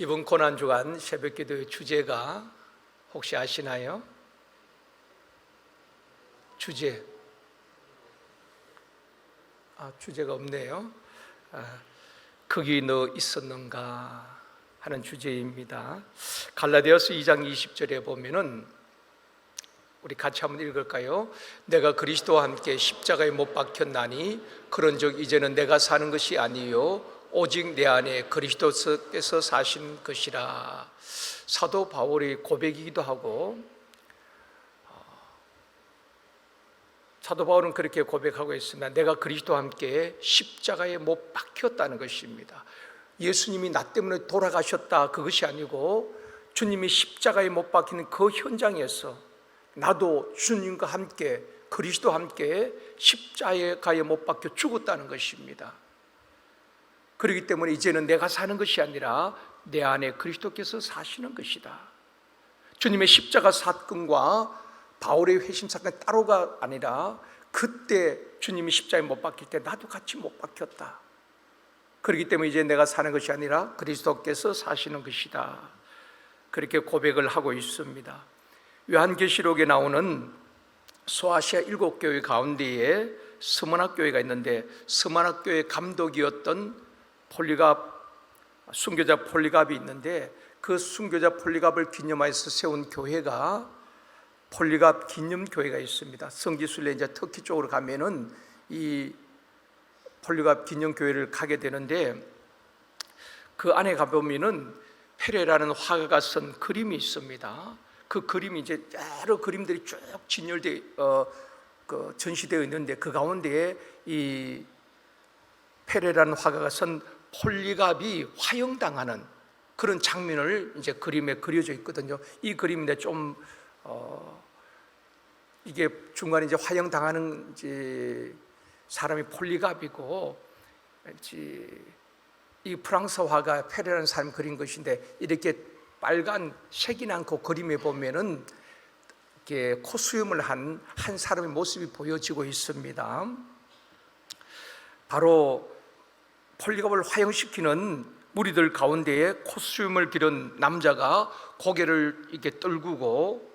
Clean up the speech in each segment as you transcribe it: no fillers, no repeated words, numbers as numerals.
이번 고난주간 새벽기도의 주제가 혹시 아시나요? 주제가 없네요. 거기 너 있었는가 하는 주제입니다. 갈라디아서 2장 20절에 보면은 우리 같이 한번 읽을까요? 내가 그리스도와 함께 십자가에 못 박혔나니 그런즉 이제는 내가 사는 것이 아니요 오직 내 안에 그리스도께서 사신 것이라. 사도 바울의 고백이기도 하고, 사도 바울은 그렇게 고백하고 있습니다. 내가 그리스도와 함께 십자가에 못 박혔다는 것입니다. 예수님이 나 때문에 돌아가셨다 그것이 아니고, 주님이 십자가에 못 박히는 그 현장에서 나도 주님과 함께, 그리스도와 함께 십자가에 못 박혀 죽었다는 것입니다. 그렇기 때문에 이제는 내가 사는 것이 아니라 내 안에 그리스도께서 사시는 것이다. 주님의 십자가 사건과 바울의 회심 사건이 따로가 아니라 그때 주님이 십자가에 못 박힐 때 나도 같이 못 박혔다. 그렇기 때문에 이제 내가 사는 것이 아니라 그리스도께서 사시는 것이다. 그렇게 고백을 하고 있습니다. 요한계시록에 나오는 소아시아 7교회 가운데에 스무나 교회가 있는데, 스무나 교회 감독이었던 순교자 폴리갑이 있는데, 그 순교자 폴리갑을 기념하여서 세운 교회가 폴리갑 기념교회가 있습니다. 성지순례 이제 터키 쪽으로 가면은 이 폴리갑 기념교회를 가게 되는데, 그 안에 가보면은 페레라는 화가가 쓴 그림이 있습니다. 그 그림이 이제 여러 그림들이 쭉 전시되어 있는데, 그 가운데에 이 페레라는 화가가 쓴 폴리갑이 화형당하는 그런 장면을 이제 그림에 그려져 있거든요. 이 그림인데 이게 중간에 이제 화형당하는 이제 사람이 폴리갑이고, 이 프랑스 화가 페레라는 사람이 그린 것인데, 이렇게 빨간 색이 난 그 그림에 보면은 이렇게 코수염을 한 사람의 모습이 보여지고 있습니다. 바로 폴리갑을 화형시키는 무리들 가운데에 코스튬을 기른 남자가 고개를 이렇게 떨구고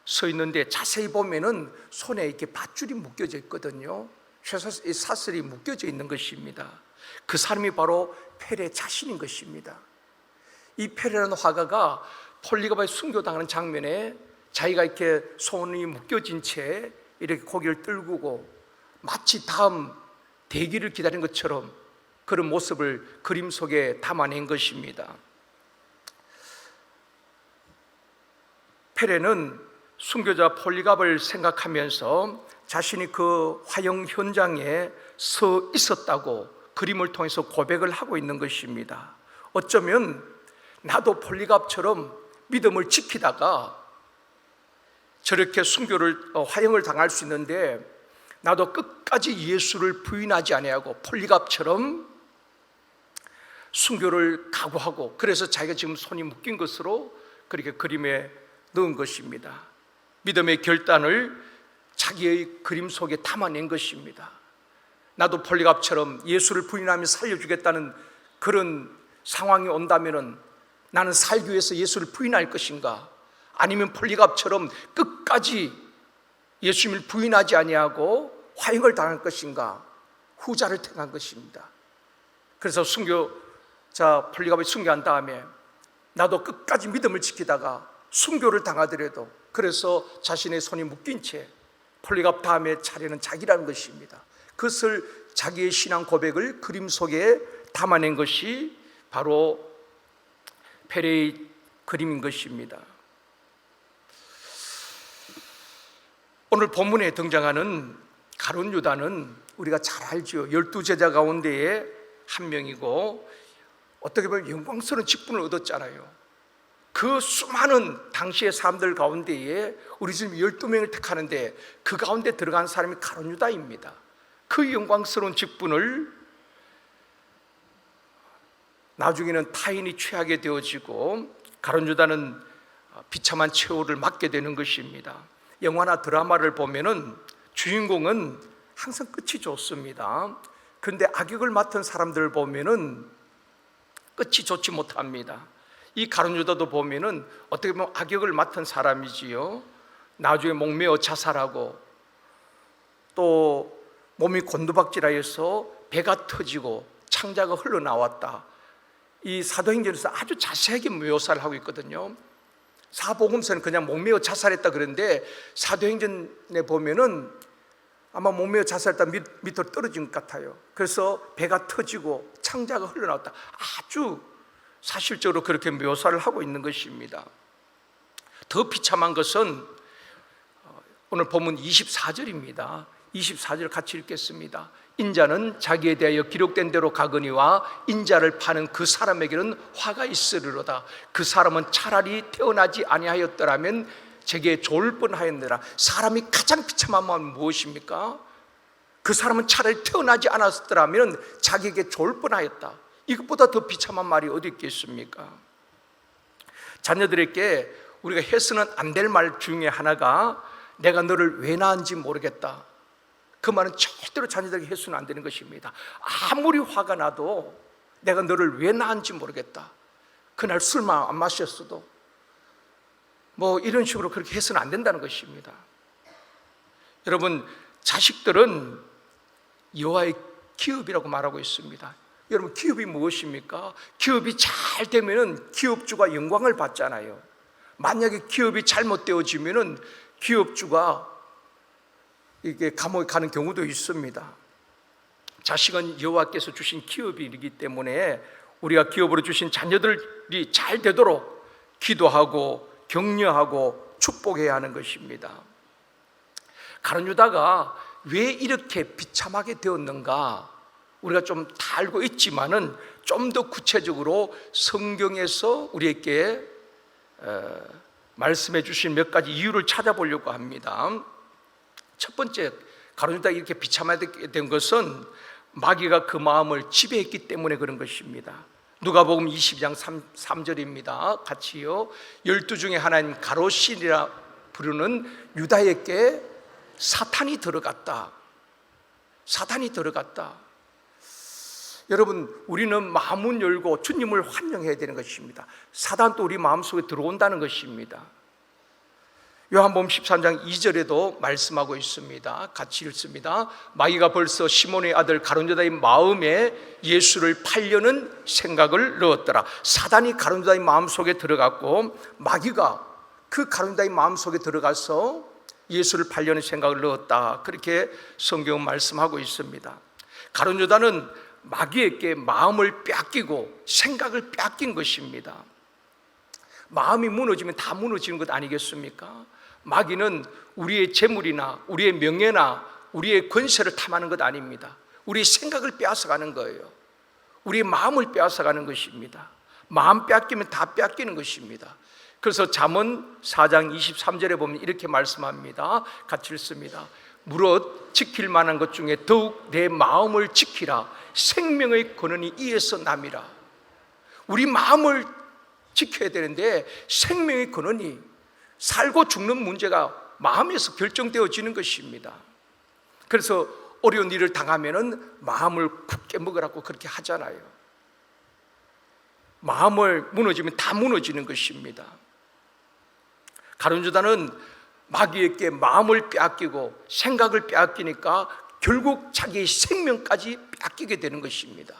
서 있는데, 자세히 보면은 손에 이렇게 밧줄이 묶여져 있거든요. 사슬이 묶여져 있는 것입니다. 그 사람이 바로 페레 자신인 것입니다. 이 페레라는 화가가 폴리갑에 순교당하는 장면에 자기가 이렇게 손이 묶여진 채 이렇게 고개를 떨구고 마치 다음 대기를 기다리는 것처럼 그런 모습을 그림 속에 담아낸 것입니다. 페레는 순교자 폴리갑을 생각하면서 자신이 그 화형 현장에 서 있었다고 그림을 통해서 고백을 하고 있는 것입니다. 어쩌면 나도 폴리갑처럼 믿음을 지키다가 저렇게 화형을 당할 수 있는데, 나도 끝까지 예수를 부인하지 아니하고 폴리갑처럼 순교를 각오하고, 그래서 자기가 지금 손이 묶인 것으로 그렇게 그림에 넣은 것입니다. 믿음의 결단을 자기의 그림 속에 담아낸 것입니다. 나도 폴리갑처럼 예수를 부인하며 살려주겠다는 그런 상황이 온다면 나는 살기 위해서 예수를 부인할 것인가, 아니면 폴리갑처럼 끝까지 예수님을 부인하지 아니하고 화형을 당할 것인가, 후자를 택한 것입니다. 그래서 폴리갑이 순교한 다음에 나도 끝까지 믿음을 지키다가 순교를 당하더라도, 그래서 자신의 손이 묶인 채 폴리갑 다음에 차례는 자기라는 것입니다. 그것을 자기의 신앙 고백을 그림 속에 담아낸 것이 바로 페레의 그림인 것입니다. 오늘 본문에 등장하는 가룟 유다는 우리가 잘 알죠. 12제자 가운데에 한 명이고, 어떻게 보면 영광스러운 직분을 얻었잖아요. 그 수많은 당시의 사람들 가운데에 우리 지금 12명을 택하는데 그 가운데 들어간 사람이 가룟 유다입니다. 그 영광스러운 직분을 나중에는 타인이 취하게 되어지고, 가룟 유다는 비참한 최후를 맞게 되는 것입니다. 영화나 드라마를 보면은 주인공은 항상 끝이 좋습니다. 그런데 악역을 맡은 사람들을 보면은 끝이 좋지 못합니다. 이 가룟 유다도 보면은 어떻게 보면 악역을 맡은 사람이지요. 나중에 목매어 자살하고 또 몸이 곤두박질하여서 배가 터지고 창자가 흘러나왔다. 이 사도행전에서 아주 자세하게 묘사를 하고 있거든요. 사복음서는 그냥 목매어 자살했다 그러는데 사도행전에 보면은 아마 목매어 자살했다 밑으로 떨어진 것 같아요. 그래서 배가 터지고 창자가 흘러나왔다. 아주 사실적으로 그렇게 묘사를 하고 있는 것입니다. 더 비참한 것은 오늘 본문 24절입니다. 24절 같이 읽겠습니다. 인자는 자기에 대하여 기록된 대로 가거니와 인자를 파는 그 사람에게는 화가 있으리로다. 그 사람은 차라리 태어나지 아니하였더라면 제게 좋을 뻔하였느라. 사람이 가장 비참한 마음은 무엇입니까? 그 사람은 차라리 태어나지 않았더라면 자기에게 좋을 뻔하였다. 이것보다 더 비참한 말이 어디 있겠습니까? 자녀들에게 우리가 해서는 안 될 말 중에 하나가 내가 너를 왜 낳은지 모르겠다. 그 말은 절대로 자녀들에게 해서는 안 되는 것입니다. 아무리 화가 나도 내가 너를 왜 낳은지 모르겠다. 그날 술만 안 마셨어도 뭐 이런 식으로 그렇게 해서는 안 된다는 것입니다. 여러분, 자식들은 여호와의 기업이라고 말하고 있습니다. 여러분, 기업이 무엇입니까? 기업이 잘 되면은 기업주가 영광을 받잖아요. 만약에 기업이 잘못되어지면은 기업주가 이게 감옥에 가는 경우도 있습니다. 자식은 여호와께서 주신 기업이기 때문에 우리가 기업으로 주신 자녀들이 잘 되도록 기도하고 격려하고 축복해야 하는 것입니다. 가룟 유다가 왜 이렇게 비참하게 되었는가 우리가 좀 다 알고 있지만은 좀 더 구체적으로 성경에서 우리에게 말씀해 주신 몇 가지 이유를 찾아보려고 합니다. 첫 번째, 가룟 유다가 이렇게 비참하게 된 것은 마귀가 그 마음을 지배했기 때문에 그런 것입니다. 누가복음 22장 3절입니다. 같이요. 12 중에 하나인 가롯신이라 부르는 유다에게 사탄이 들어갔다. 사탄이 들어갔다. 여러분, 우리는 마음문 열고 주님을 환영해야 되는 것입니다. 사탄도 우리 마음속에 들어온다는 것입니다. 요한복음 13장 2절에도 말씀하고 있습니다. 같이 읽습니다. 마귀가 벌써 시몬의 아들 가룟 유다의 마음에 예수를 팔려는 생각을 넣었더라. 사단이 가룟 유다의 마음속에 들어갔고 마귀가 그 가룟 유다의 마음속에 들어가서 예수를 팔려는 생각을 넣었다. 그렇게 성경은 말씀하고 있습니다. 가룟 유다는 마귀에게 마음을 빼앗기고 생각을 빼앗긴 것입니다. 마음이 무너지면 다 무너지는 것 아니겠습니까? 마귀는 우리의 재물이나 우리의 명예나 우리의 권세를 탐하는 것 아닙니다. 우리의 생각을 빼앗아가는 거예요. 우리의 마음을 빼앗아가는 것입니다. 마음 빼앗기면 다 빼앗기는 것입니다. 그래서 잠언 4장 23절에 보면 이렇게 말씀합니다. 같이 읽습니다. 무릇 지킬 만한 것 중에 더욱 내 마음을 지키라. 생명의 근원이 이에서 남이라. 우리 마음을 지켜야 되는데 생명의 근원이 살고 죽는 문제가 마음에서 결정되어지는 것입니다. 그래서 어려운 일을 당하면은 마음을 굳게 먹으라고 그렇게 하잖아요. 마음을 무너지면 다 무너지는 것입니다. 가룟 유다는 마귀에게 마음을 빼앗기고 생각을 빼앗기니까 결국 자기의 생명까지 빼앗기게 되는 것입니다.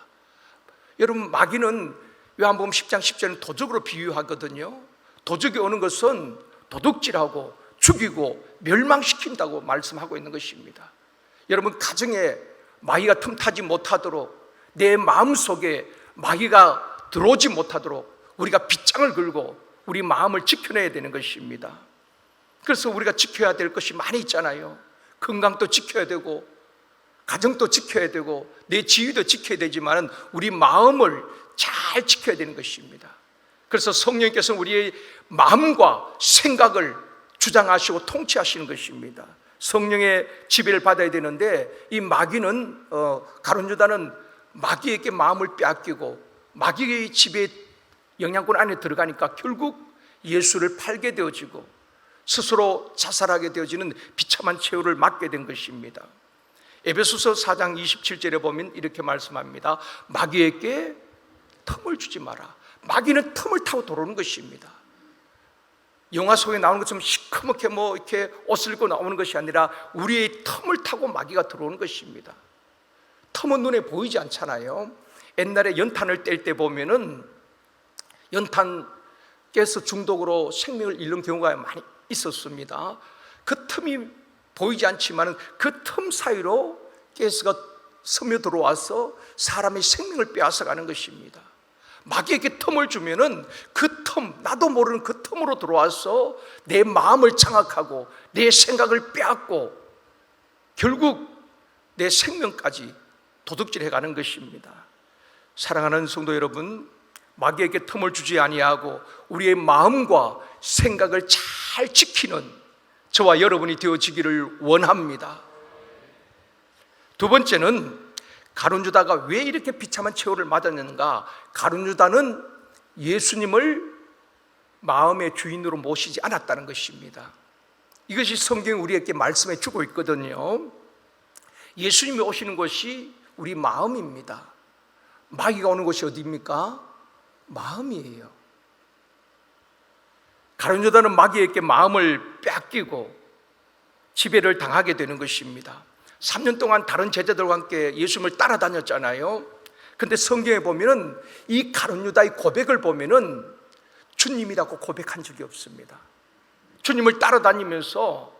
여러분, 마귀는 요한복음 10장 10절은 도적으로 비유하거든요. 도적이 오는 것은 도둑질하고 죽이고 멸망시킨다고 말씀하고 있는 것입니다. 여러분, 가정에 마귀가 틈타지 못하도록 내 마음속에 마귀가 들어오지 못하도록 우리가 빗장을 걸고 우리 마음을 지켜내야 되는 것입니다. 그래서 우리가 지켜야 될 것이 많이 있잖아요. 건강도 지켜야 되고 가정도 지켜야 되고 내 지위도 지켜야 되지만 우리 마음을 잘 지켜야 되는 것입니다. 그래서 성령께서는 우리의 마음과 생각을 주장하시고 통치하시는 것입니다. 성령의 지배를 받아야 되는데 이 마귀는 가룟 유다는 마귀에게 마음을 빼앗기고 마귀의 지배 영향권 안에 들어가니까 결국 예수를 팔게 되어지고 스스로 자살하게 되어지는 비참한 최후를 맞게 된 것입니다. 에베소서 4장 27절에 보면 이렇게 말씀합니다. 마귀에게 틈을 주지 마라. 마귀는 틈을 타고 들어오는 것입니다. 영화 속에 나오는 것처럼 시커멓게 이렇게 옷을 입고 나오는 것이 아니라 우리의 틈을 타고 마귀가 들어오는 것입니다. 틈은 눈에 보이지 않잖아요. 옛날에 연탄을 뗄 때 보면은 연탄 가스 중독으로 생명을 잃는 경우가 많이 있었습니다. 그 틈이 보이지 않지만 그 틈 사이로 가스가 스며 들어와서 사람의 생명을 빼앗아가는 것입니다. 마귀에게 틈을 주면은 그 틈, 나도 모르는 그 틈으로 들어와서 내 마음을 장악하고 내 생각을 빼앗고 결국 내 생명까지 도둑질해 가는 것입니다. 사랑하는 성도 여러분, 마귀에게 틈을 주지 아니하고 우리의 마음과 생각을 잘 지키는 저와 여러분이 되어지기를 원합니다. 두 번째는 가룟 유다가 왜 이렇게 비참한 최후를 맞았는가? 가룟 유다는 예수님을 마음의 주인으로 모시지 않았다는 것입니다. 이것이 성경이 우리에게 말씀해 주고 있거든요. 예수님이 오시는 것이 우리 마음입니다. 마귀가 오는 곳이 어디입니까? 마음이에요. 가룟 유다는 마귀에게 마음을 뺏기고 지배를 당하게 되는 것입니다. 3년 동안 다른 제자들과 함께 예수님을 따라다녔잖아요. 근데 성경에 보면은 이 가룟 유다의 고백을 보면은 주님이라고 고백한 적이 없습니다. 주님을 따라다니면서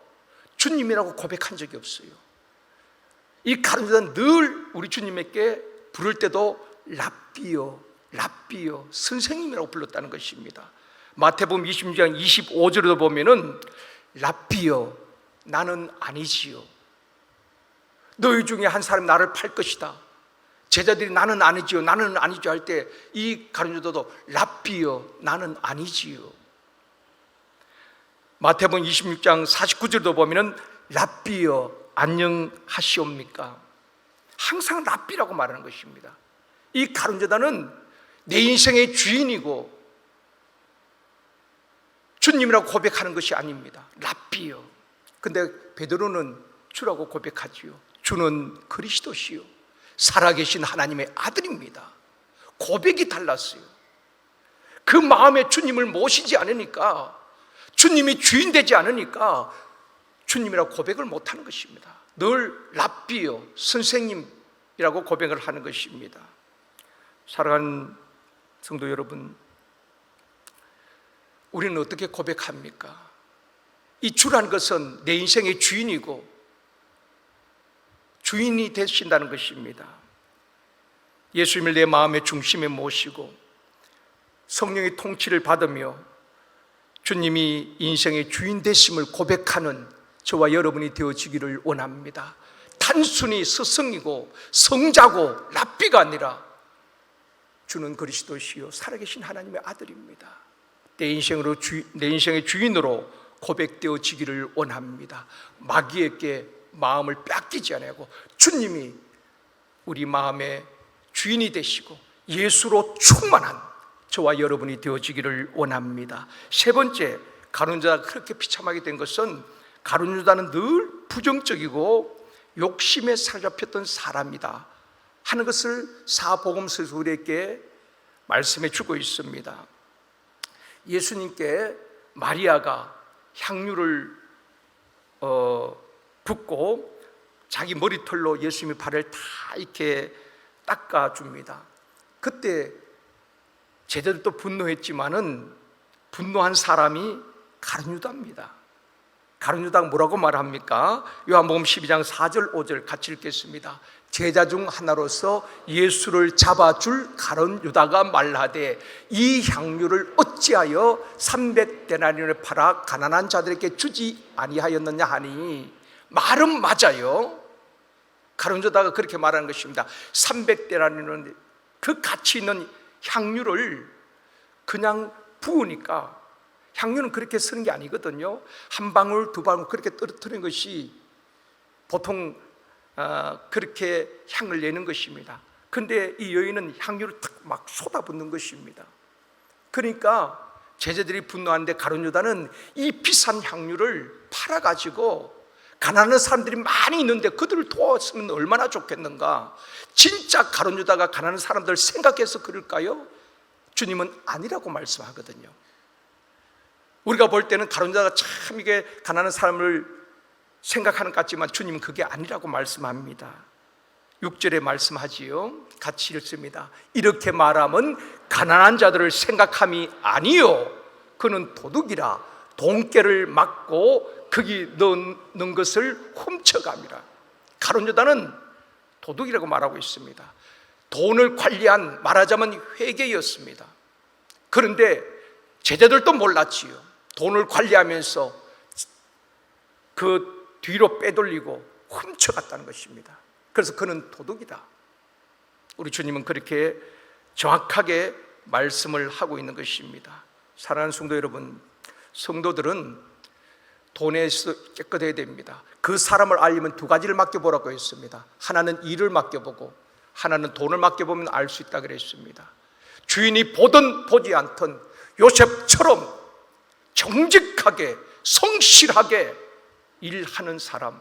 주님이라고 고백한 적이 없어요. 이 가룟 유다는 늘 우리 주님에게 부를 때도 랍비요, 랍비요, 선생님이라고 불렀다는 것입니다. 마태복음 26장 25절에도 보면은 랍비요, 나는 아니지요. 너희 중에 한 사람이 나를 팔 것이다. 제자들이 나는 아니지요, 나는 아니지요 할 때 이 가룟 유다도 랍비요, 나는 아니지요. 마태복음 26장 49절도 보면은 랍비요, 안녕하시옵니까? 항상 랍비라고 말하는 것입니다. 이 가룟 유다는 내 인생의 주인이고 주님이라고 고백하는 것이 아닙니다. 랍비요. 근데 베드로는 주라고 고백하지요. 주는 그리스도시요, 살아계신 하나님의 아들입니다. 고백이 달랐어요. 그 마음에 주님을 모시지 않으니까, 주님이 주인 되지 않으니까 주님이라고 고백을 못하는 것입니다. 늘 랍비요, 선생님이라고 고백을 하는 것입니다. 사랑하는 성도 여러분, 우리는 어떻게 고백합니까? 이 주라는 것은 내 인생의 주인이고 주인이 되신다는 것입니다. 예수님을 내 마음의 중심에 모시고 성령의 통치를 받으며 주님이 인생의 주인 되심을 고백하는 저와 여러분이 되어지기를 원합니다. 단순히 스승이고 성자고 랍비가 아니라 주는 그리스도시요, 살아계신 하나님의 아들입니다. 내 인생의 주인으로 고백되어지기를 원합니다. 마귀에게 마음을 뺏기지 않고 주님이 우리 마음의 주인이 되시고 예수로 충만한 저와 여러분이 되어지기를 원합니다. 세 번째, 가룟 유다가 그렇게 비참하게 된 것은 가룟 유다는 늘 부정적이고 욕심에 사로잡혔던 사람이다 하는 것을 사복음서에서 우리에게 말씀해 주고 있습니다. 예수님께 마리아가 향유를 붓고 자기 머리털로 예수님의 발을 다 이렇게 닦아줍니다. 그때 제자들도 분노했지만은 분노한 사람이 가룟 유다입니다. 가룟 유다가 뭐라고 말합니까? 요한복음 12장 4절 5절 같이 읽겠습니다. 제자 중 하나로서 예수를 잡아줄 가룟 유다가 말하되 이 향유를 어찌하여 300데나리온에 팔아 가난한 자들에게 주지 아니하였느냐 하니, 말은 맞아요. 가룟 유다가 그렇게 말하는 것입니다. 300데나리온, 그 가치 있는 향유를 그냥 부으니까, 향유는 그렇게 쓰는 게 아니거든요. 한 방울 두 방울 그렇게 떨어뜨리는 것이 보통 그렇게 향을 내는 것입니다. 근데 이 여인은 향유를 탁 막 쏟아붓는 것입니다. 그러니까 제자들이 분노하는데 가룟 유다는 이 비싼 향유를 팔아가지고 가난한 사람들이 많이 있는데 그들을 도왔으면 얼마나 좋겠는가. 진짜 가룟 유다가 가난한 사람들 생각해서 그럴까요? 주님은 아니라고 말씀하거든요. 우리가 볼 때는 가론유다가 참 이게 가난한 사람을 생각하는 것 같지만 주님은 그게 아니라고 말씀합니다. 6절에 말씀하지요. 같이 읽습니다. 이렇게 말하면 가난한 자들을 생각함이 아니요 그는 도둑이라 돈깨를 맞고 거기 넣는 것을 훔쳐갑니다. 가론유다는 도둑이라고 말하고 있습니다. 돈을 관리한, 말하자면 회계였습니다. 그런데 제자들도 몰랐지요. 돈을 관리하면서 그 뒤로 빼돌리고 훔쳐갔다는 것입니다. 그래서 그는 도둑이다. 우리 주님은 그렇게 정확하게 말씀을 하고 있는 것입니다. 사랑하는 성도 여러분, 성도들은 돈에서 깨끗해야 됩니다. 그 사람을 알려면 두 가지를 맡겨보라고 했습니다. 하나는 일을 맡겨보고 하나는 돈을 맡겨보면 알 수 있다 그랬습니다. 주인이 보든 보지 않든 요셉처럼 정직하게 성실하게 일하는 사람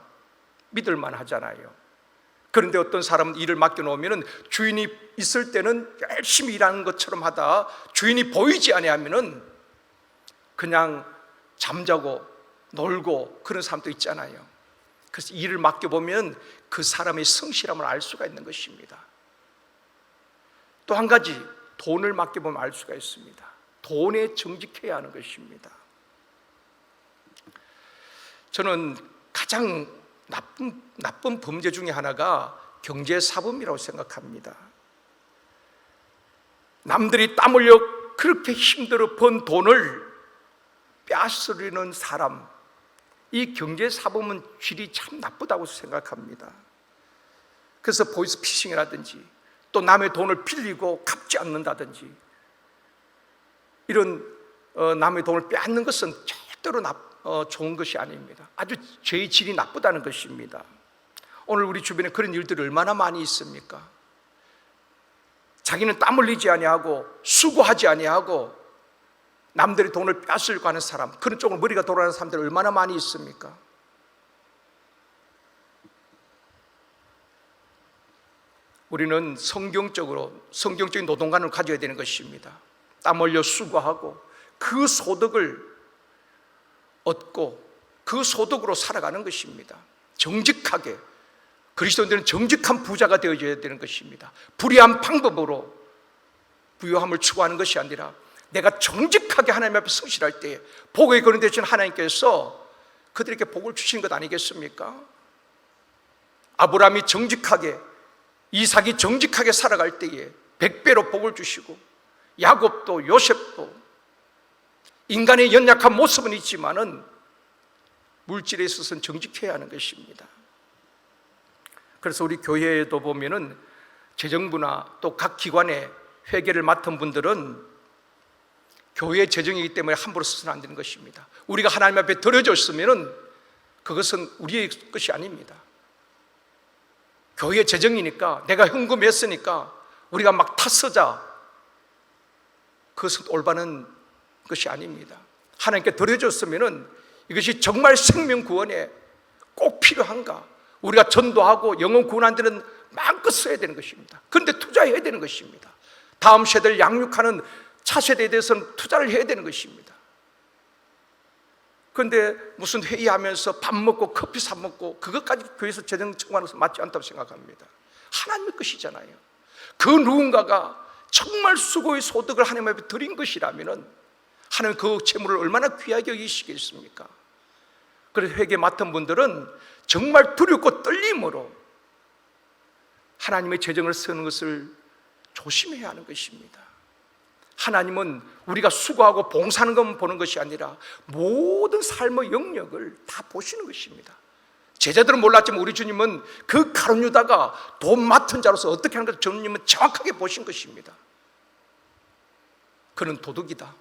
믿을만 하잖아요. 그런데 어떤 사람은 일을 맡겨놓으면 주인이 있을 때는 열심히 일하는 것처럼 하다 주인이 보이지 아니하면 그냥 잠자고 놀고 그런 사람도 있잖아요. 그래서 일을 맡겨보면 그 사람의 성실함을 알 수가 있는 것입니다. 또 한 가지, 돈을 맡겨보면 알 수가 있습니다. 돈에 정직해야 하는 것입니다. 저는 가장 나쁜 범죄 중에 하나가 경제사범이라고 생각합니다. 남들이 땀 흘려 그렇게 힘들어 번 돈을 빼앗으려는 사람, 이 경제사범은 질이 참 나쁘다고 생각합니다. 그래서 보이스피싱이라든지 또 남의 돈을 빌리고 갚지 않는다든지 이런 남의 돈을 빼앗는 것은 절대로 좋은 것이 아닙니다. 아주 죄의 질이 나쁘다는 것입니다. 오늘 우리 주변에 그런 일들이 얼마나 많이 있습니까? 자기는 땀 흘리지 아니하고 수고하지 아니하고 남들의 돈을 빼앗으려고 하는 사람, 그런 쪽으로 머리가 돌아가는 사람들이 얼마나 많이 있습니까? 우리는 성경적인 노동관을 가져야 되는 것입니다. 땀 흘려 수고하고 그 소득을 얻고 그 소득으로 살아가는 것입니다. 정직하게, 그리스도인들은 정직한 부자가 되어져야 되는 것입니다. 불의한 방법으로 부유함을 추구하는 것이 아니라 내가 정직하게 하나님 앞에 성실할 때에 복의 근원 되신 하나님께서 그들에게 복을 주신 것 아니겠습니까? 아브라함이 정직하게, 이삭이 정직하게 살아갈 때에 100배로 복을 주시고, 야곱도 요셉도 인간의 연약한 모습은 있지만은 물질에 있어서는 정직해야 하는 것입니다. 그래서 우리 교회에도 보면은 재정부나 또 각 기관의 회계를 맡은 분들은 교회의 재정이기 때문에 함부로 써서는 안 되는 것입니다. 우리가 하나님 앞에 드려졌으면은 그것은 우리의 것이 아닙니다. 교회의 재정이니까, 내가 헌금했으니까 우리가 막 다 쓰자, 그것은 올바른 것이 아닙니다. 하나님께 드려졌으면은 이것이 정말 생명 구원에 꼭 필요한가? 우리가 전도하고 영혼 구원하는 데는 마음껏 써야 되는 것입니다. 그런데 투자해야 되는 것입니다. 다음 세대를 양육하는 차세대에 대해서는 투자를 해야 되는 것입니다. 그런데 무슨 회의하면서 밥 먹고 커피 사 먹고 그것까지 교회에서 재정 청구하는 것은 맞지 않다고 생각합니다. 하나님의 것이잖아요. 그 누군가가 정말 수고의 소득을 하나님 앞에 드린 것이라면 하나님 그 재물을 얼마나 귀하게 여기시겠습니까? 그래서 회계 맡은 분들은 정말 두렵고 떨림으로 하나님의 재정을 쓰는 것을 조심해야 하는 것입니다. 하나님은 우리가 수고하고 봉사하는 것만 보는 것이 아니라 모든 삶의 영역을 다 보시는 것입니다. 제자들은 몰랐지만 우리 주님은 그 가룟유다가 돈 맡은 자로서 어떻게 하는 것을 주님은 정확하게 보신 것입니다. 그는 도둑이다.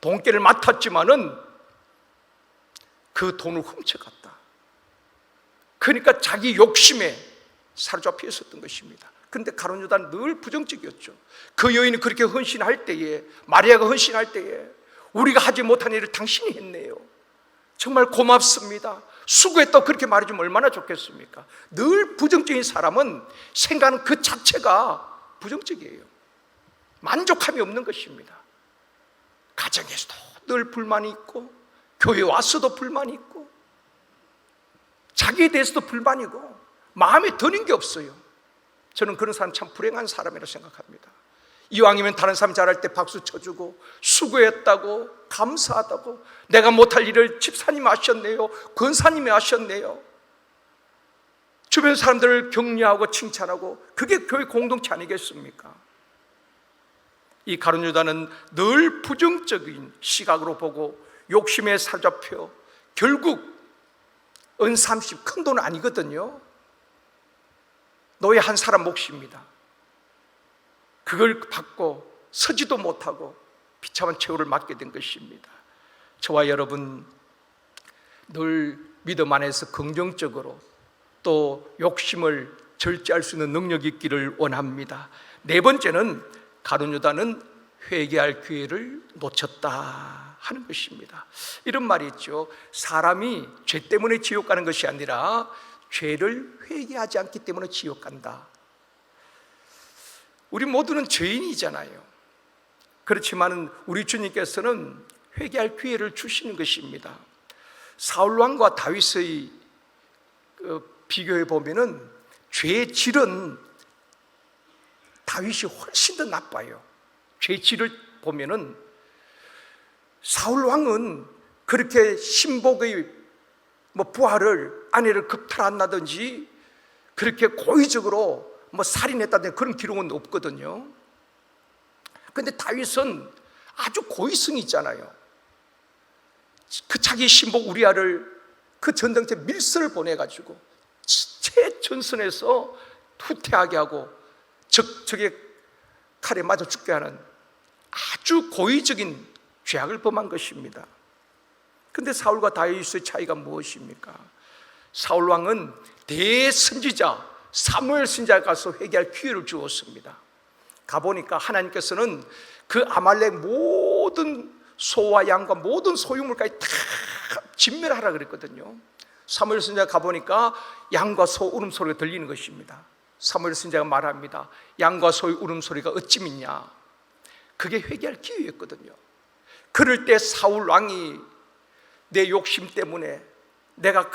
돈깨를 맡았지만은 그 돈을 훔쳐갔다. 그러니까 자기 욕심에 사로잡혀 있었던 것입니다. 그런데 가룟유다는 늘 부정적이었죠. 그 여인이 그렇게 헌신할 때에, 마리아가 헌신할 때에 우리가 하지 못한 일을 당신이 했네요. 정말 고맙습니다. 수고했다고 그렇게 말해주면 얼마나 좋겠습니까? 늘 부정적인 사람은 생각하는 그 자체가 부정적이에요. 만족함이 없는 것입니다. 가정에서도 늘 불만이 있고, 교회 와서도 불만이 있고, 자기에 대해서도 불만이고, 마음에 드는 게 없어요. 저는 그런 사람 참 불행한 사람이라고 생각합니다. 이왕이면 다른 사람 잘할 때 박수 쳐주고, 수고했다고, 감사하다고, 내가 못할 일을 집사님이 하셨네요, 권사님이 하셨네요, 주변 사람들을 격려하고 칭찬하고, 그게 교회 공동체 아니겠습니까? 이 가룟 유다는 늘 부정적인 시각으로 보고 욕심에 사로잡혀 결국 은30 큰 돈은 아니거든요. 노예 한 사람 몫입니다. 그걸 받고 서지도 못하고 비참한 최후를 맞게 된 것입니다. 저와 여러분 늘 믿음 안에서 긍정적으로 또 욕심을 절제할 수 있는 능력이 있기를 원합니다. 네 번째는 가룟 유다는 회개할 기회를 놓쳤다 하는 것입니다. 이런 말이 있죠. 사람이 죄 때문에 지옥 가는 것이 아니라 죄를 회개하지 않기 때문에 지옥 간다. 우리 모두는 죄인이잖아요. 그렇지만 우리 주님께서는 회개할 기회를 주시는 것입니다. 사울 왕과 다윗의 비교해 보면은 죄의 질은 다윗이 훨씬 더 나빠요. 죄의 질을 보면은 사울 왕은 그렇게 신복의 부하를, 아내를 급탈한다든지 그렇게 고의적으로 살인했다든지 그런 기록은 없거든요. 그런데 다윗은 아주 고의성이 있잖아요. 그 자기 신복 우리아를 그 전쟁터에 밀서를 보내가지고 최전선에서 후퇴하게 하고 적의 칼에 맞아 죽게 하는 아주 고의적인 죄악을 범한 것입니다. 그런데 사울과 다윗의 차이가 무엇입니까? 사울 왕은 대선지자 사무엘 선지자가 가서 회개할 기회를 주었습니다. 가보니까 하나님께서는 그 아말렉 모든 소와 양과 모든 소유물까지 다 진멸하라 그랬거든요. 사무엘 선지자가 가보니까 양과 소 울음소리가 들리는 것입니다. 사무엘 선지자가 말합니다. 양과 소의 울음소리가 어찌 믿냐? 그게 회개할 기회였거든요. 그럴 때 사울 왕이 내 욕심 때문에 내가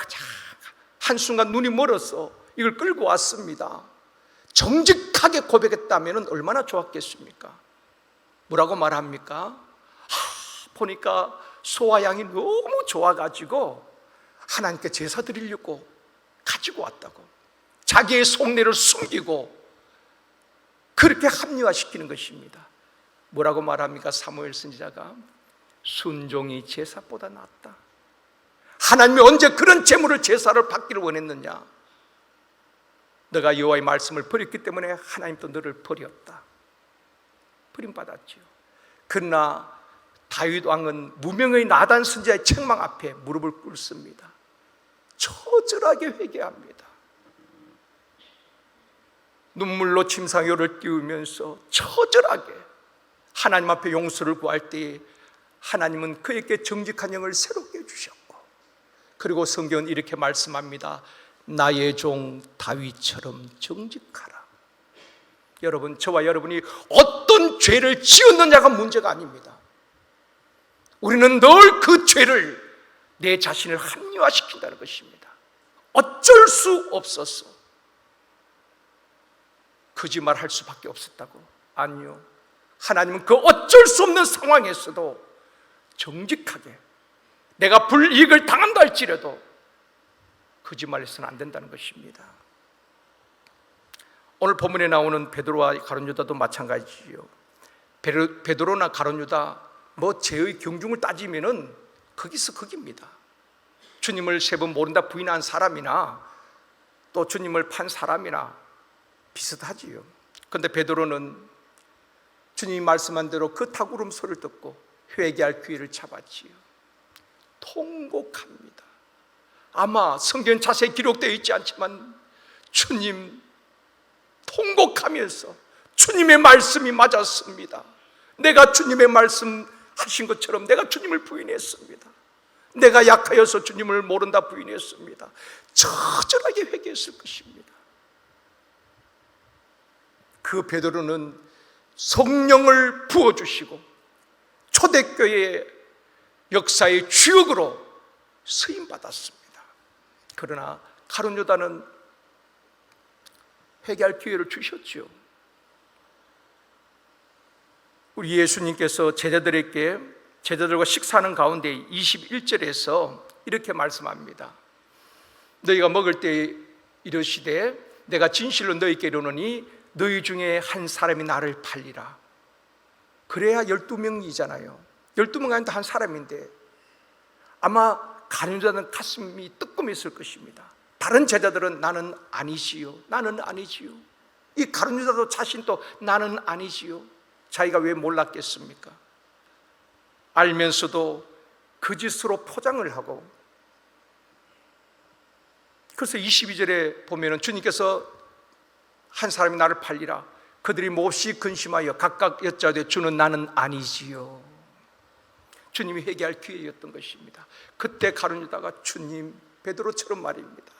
한순간 눈이 멀어서 이걸 끌고 왔습니다. 정직하게 고백했다면 얼마나 좋았겠습니까? 뭐라고 말합니까? 보니까 소와 양이 너무 좋아가지고 하나님께 제사 드리려고 가지고 왔다고, 자기의 속내를 숨기고 그렇게 합리화시키는 것입니다. 뭐라고 말합니까? 사무엘 선지자가 순종이 제사보다 낫다. 하나님이 언제 그런 제물을 제사를 받기를 원했느냐? 너가 여호와의 말씀을 버렸기 때문에 하나님도 너를 버렸다. 버림받았지요. 그러나 다윗 왕은 무명의 나단 선지자의 책망 앞에 무릎을 꿇습니다. 처절하게 회개합니다. 눈물로 침상효를 띄우면서 처절하게 하나님 앞에 용서를 구할 때에 하나님은 그에게 정직한 영을 새롭게 주셨고, 그리고 성경은 이렇게 말씀합니다. 나의 종 다윗처럼 정직하라. 여러분, 저와 여러분이 어떤 죄를 지었느냐가 문제가 아닙니다. 우리는 늘 그 죄를 내 자신을 합리화시킨다는 것입니다. 어쩔 수 없었어. 거짓말할 수밖에 없었다고? 아니요. 하나님은 그 어쩔 수 없는 상황에서도 정직하게 내가 불이익을 당한다 할지라도 거짓말해서는 안 된다는 것입니다. 오늘 본문에 나오는 베드로와 가룟 유다도 마찬가지지요. 베드로나 가룟 유다 죄의 경중을 따지면은 거기서 거기입니다. 주님을 세 번 모른다 부인한 사람이나 또 주님을 판 사람이나 비슷하지요. 그런데 베드로는 주님이 말씀한 대로 그 탁울음 소리를 듣고 회개할 기회를 잡았지요. 통곡합니다. 아마 성경 자세히 기록되어 있지 않지만 주님 통곡하면서 주님의 말씀이 맞았습니다. 내가 주님의 말씀 하신 것처럼 내가 주님을 부인했습니다. 내가 약하여서 주님을 모른다 부인했습니다. 처절하게 회개했을 것입니다. 그 베드로는 성령을 부어주시고 초대교회의 역사의 주역으로 쓰임받았습니다. 그러나 가룟 유다는 회개할 기회를 주셨죠. 우리 예수님께서 제자들과 식사하는 가운데 21절에서 이렇게 말씀합니다. 너희가 먹을 때 이르시되 내가 진실로 너희에게 이르노니 너희 중에 한 사람이 나를 팔리라. 그래야 12명이잖아요 12명 아닌데 한 사람인데 아마 가룟 유다는 가슴이 뜨끔했을 것입니다. 다른 제자들은 나는 아니지요, 나는 아니지요. 이 가룟 유다도 자신도 나는 아니지요. 자기가 왜 몰랐겠습니까? 알면서도 거짓으로 포장을 하고, 그래서 22절에 보면은 주님께서 한 사람이 나를 팔리라. 그들이 몹시 근심하여 각각 여짜되 주는 나는 아니지요. 주님이 회개할 기회였던 것입니다. 그때 가룟 유다가 주님, 베드로처럼 말입니다.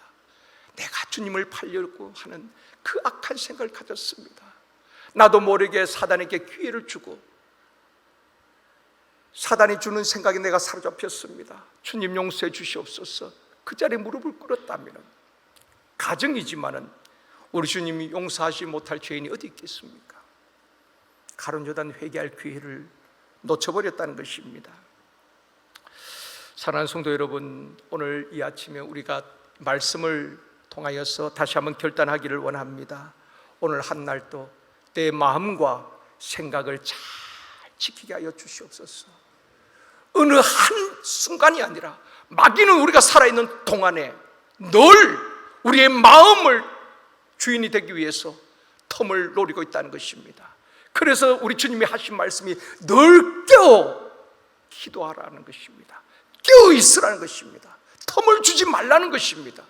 내가 주님을 팔려고 하는 그 악한 생각을 가졌습니다. 나도 모르게 사단에게 기회를 주고 사단이 주는 생각에 내가 사로잡혔습니다. 주님 용서해 주시옵소서. 그 자리에 무릎을 꿇었다면 가정이지만은 우리 주님이 용서하지 못할 죄인이 어디 있겠습니까? 가룟 유다는 회개할 기회를 놓쳐버렸다는 것입니다. 사랑하는 성도 여러분, 오늘 이 아침에 우리가 말씀을 통하여서 다시 한번 결단하기를 원합니다. 오늘 한날도 내 마음과 생각을 잘 지키게 하여 주시옵소서. 어느 한 순간이 아니라 마귀는 우리가 살아있는 동안에 늘 우리의 마음을 주인이 되기 위해서 텀을 노리고 있다는 것입니다. 그래서 우리 주님이 하신 말씀이 늘 깨어 기도하라는 것입니다. 깨어 있으라는 것입니다. 텀을 주지 말라는 것입니다.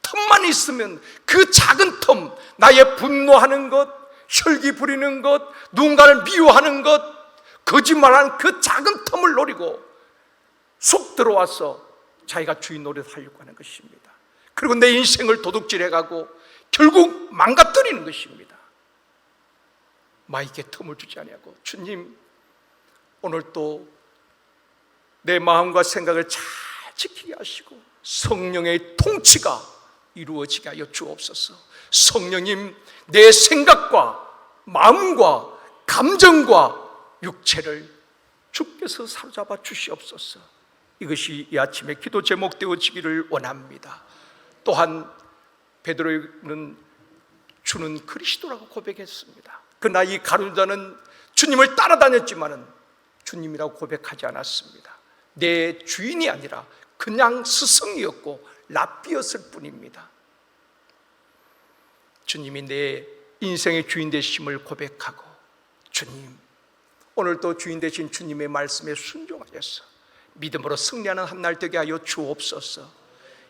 텀만 있으면 그 작은 텀, 나의 분노하는 것, 혈기 부리는 것, 누군가를 미워하는 것, 거짓말하는 그 작은 텀을 노리고 속 들어와서 자기가 주인 노릇 하려고 하는 것입니다. 그리고 내 인생을 도둑질해가고 결국 망가뜨리는 것입니다. 마귀에게 틈을 주지 아니하고, 주님 오늘 또 내 마음과 생각을 잘 지키게 하시고 성령의 통치가 이루어지게 하여 주옵소서. 성령님, 내 생각과 마음과 감정과 육체를 주께서 사로잡아 주시옵소서. 이것이 이 아침에 기도 제목 되어지기를 원합니다. 또한 베드로는 주는 그리스도라고 고백했습니다. 그러나 이 가룟 유다는 주님을 따라다녔지만은 주님이라고 고백하지 않았습니다. 내 주인이 아니라 그냥 스승이었고 랍비였을 뿐입니다. 주님이 내 인생의 주인 되심을 고백하고, 주님 오늘도 주인 되신 주님의 말씀에 순종하여서 믿음으로 승리하는 한날 되게 하여 주옵소서.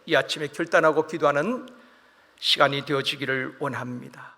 이 아침에 결단하고 기도하는 시간이 되어지기를 원합니다.